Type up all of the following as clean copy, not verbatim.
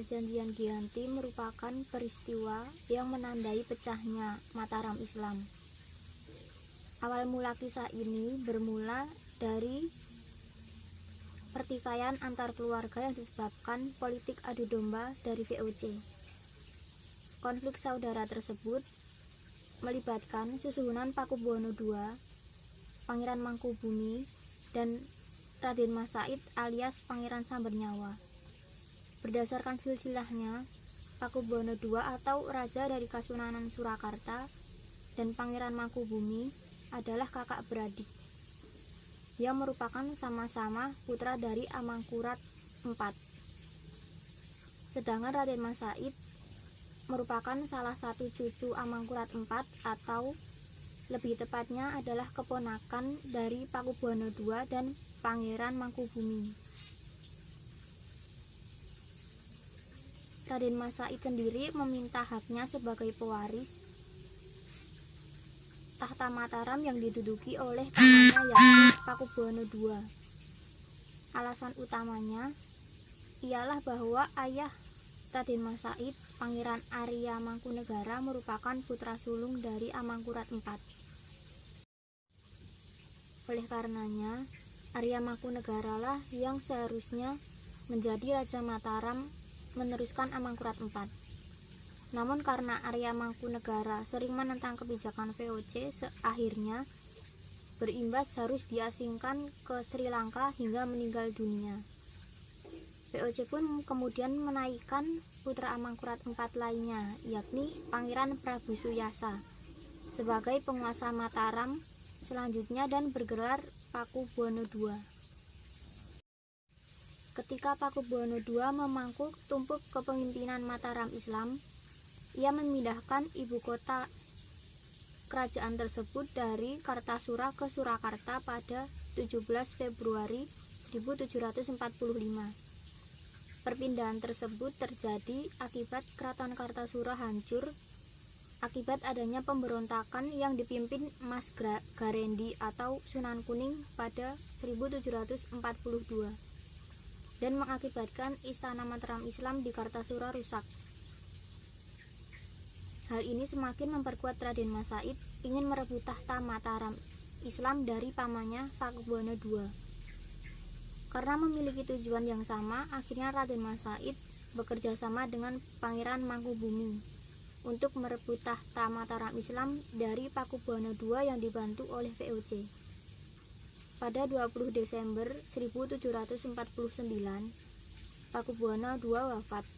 Perjanjian Giyanti merupakan peristiwa yang menandai pecahnya Mataram Islam. Awal mula kisah ini bermula dari pertikaian antar keluarga yang disebabkan politik adu domba dari VOC. Konflik saudara tersebut melibatkan susuhunan Pakubuwono II, Pangeran Mangkubumi, dan Raden Mas Said alias Pangeran Sambernyawa. Berdasarkan silsilahnya, Pakubuwono II atau Raja dari Kasunanan Surakarta dan Pangeran Mangkubumi adalah kakak beradik yang merupakan sama-sama putra dari Amangkurat IV. Sedangkan Raden Mas Said merupakan salah satu cucu Amangkurat IV atau lebih tepatnya adalah keponakan dari Pakubuwono II dan Pangeran Mangkubumi. Raden Mas Said sendiri meminta haknya sebagai pewaris tahta Mataram yang diduduki oleh pamannya yakni Pakubuwono II. Alasan utamanya ialah bahwa ayah Raden Mas Said, Pangeran Arya Mangkunegara, merupakan putra sulung dari Amangkurat IV. Oleh karenanya, Arya Mangkunegara lah yang seharusnya menjadi Raja Mataram meneruskan Amangkurat IV. Namun karena Arya Mangkunegara sering menentang kebijakan VOC, akhirnya berimbas harus diasingkan ke Sri Lanka hingga meninggal dunia. VOC pun kemudian menaikkan putra Amangkurat IV lainnya, yakni Pangeran Prabu Suyasa, sebagai penguasa Mataram selanjutnya dan bergelar Pakubuwono II. Ketika Pakubuwono II memangku tumpuk kepemimpinan Mataram Islam, ia memindahkan ibu kota kerajaan tersebut dari Kartasura ke Surakarta pada 17 Februari 1745. Perpindahan tersebut terjadi akibat Keraton Kartasura hancur akibat adanya pemberontakan yang dipimpin Mas Garendi atau Sunan Kuning pada 1742 dan mengakibatkan istana Mataram Islam di Kartasura rusak. Hal ini semakin memperkuat Raden Mas Said ingin merebut tahta Mataram Islam dari pamannya Pakubuwono II. Karena memiliki tujuan yang sama, akhirnya Raden Mas Said bekerja sama dengan Pangeran Mangkubumi untuk merebut tahta Mataram Islam dari Pakubuwono II yang dibantu oleh VOC. Pada 20 Desember 1749, Pakubuwono II wafat.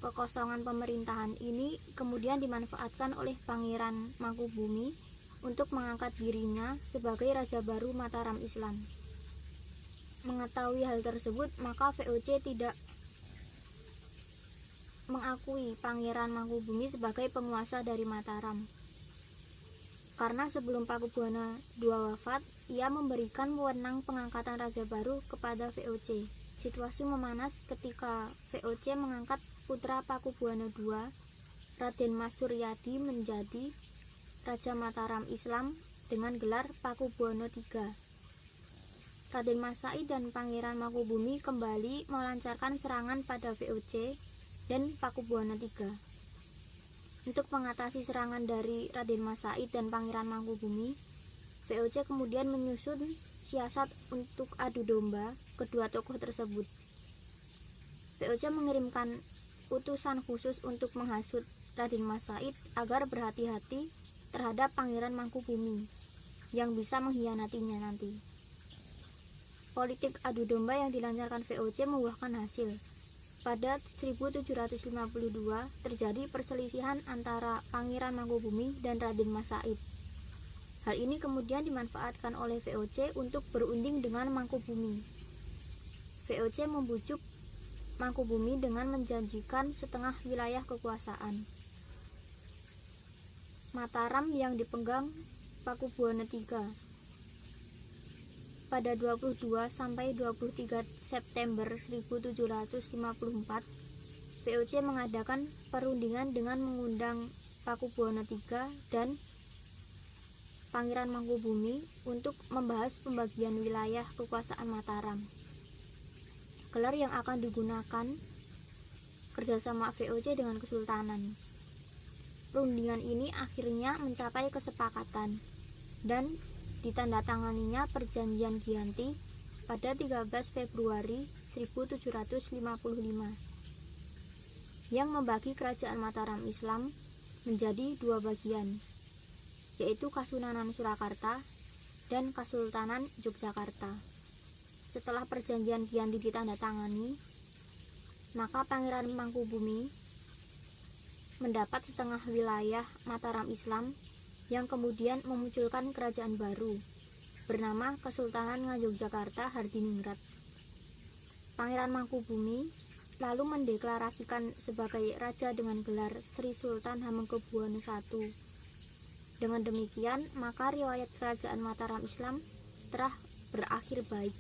Kekosongan pemerintahan ini kemudian dimanfaatkan oleh Pangeran Mangkubumi untuk mengangkat dirinya sebagai Raja baru Mataram Islam. Mengetahui hal tersebut, maka VOC tidak mengakui Pangeran Mangkubumi sebagai penguasa dari Mataram. Karena sebelum Pakubuwono II wafat, ia memberikan wewenang pengangkatan Raja baru kepada VOC. Situasi memanas ketika VOC mengangkat putra Pakubuwono II, Raden Mas Suryadi, menjadi Raja Mataram Islam dengan gelar Pakubuwono III. Raden Mas Said dan Pangeran Mangkubumi kembali melancarkan serangan pada VOC dan Pakubuwono III. Untuk mengatasi serangan dari Raden Mas Said dan Pangeran Mangkubumi, VOC kemudian menyusun siasat untuk adu domba kedua tokoh tersebut. VOC mengirimkan utusan khusus untuk menghasut Raden Mas Said agar berhati-hati terhadap Pangeran Mangkubumi yang bisa mengkhianatinya nanti. Politik adu domba yang dilancarkan VOC membuahkan hasil. Pada 1752 terjadi perselisihan antara Pangeran Mangkubumi dan Raden Mas Said. Hal ini kemudian dimanfaatkan oleh VOC untuk berunding dengan Mangkubumi. VOC membujuk Mangkubumi dengan menjanjikan setengah wilayah kekuasaan Mataram yang dipegang Pakubuwono III. Pada 22 sampai 23 September 1754, VOC mengadakan perundingan dengan mengundang Pakubuwono III dan Pangeran Mangkubumi untuk membahas pembagian wilayah kekuasaan Mataram. Gelar yang akan digunakan kerjasama VOC dengan Kesultanan. Rundingan ini akhirnya mencapai kesepakatan dan ditandatanganinya Perjanjian Giyanti pada 13 Februari 1755 yang membagi Kerajaan Mataram Islam menjadi dua bagian, yaitu Kasunanan Surakarta dan Kesultanan Yogyakarta. Setelah Perjanjian Giyanti ditandatangani, maka Pangeran Mangkubumi mendapat setengah wilayah Mataram Islam yang kemudian memunculkan kerajaan baru bernama Kesultanan Ngayogyakarta Hardiningrat. Pangeran Mangkubumi lalu mendeklarasikan sebagai raja dengan gelar Sri Sultan Hamengkubuwono I. Dengan demikian, maka riwayat kerajaan Mataram Islam telah berakhir baik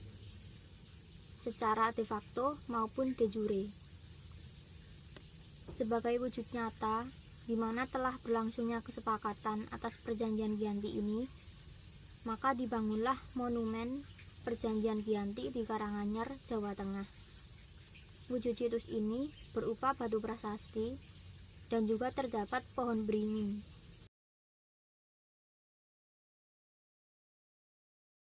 secara de facto maupun de jure. Sebagai wujud nyata di mana telah berlangsungnya kesepakatan atas Perjanjian Giyanti ini, maka dibangunlah monumen Perjanjian Giyanti di Karanganyar, Jawa Tengah. Wujud situs ini berupa batu prasasti dan juga terdapat pohon beringin.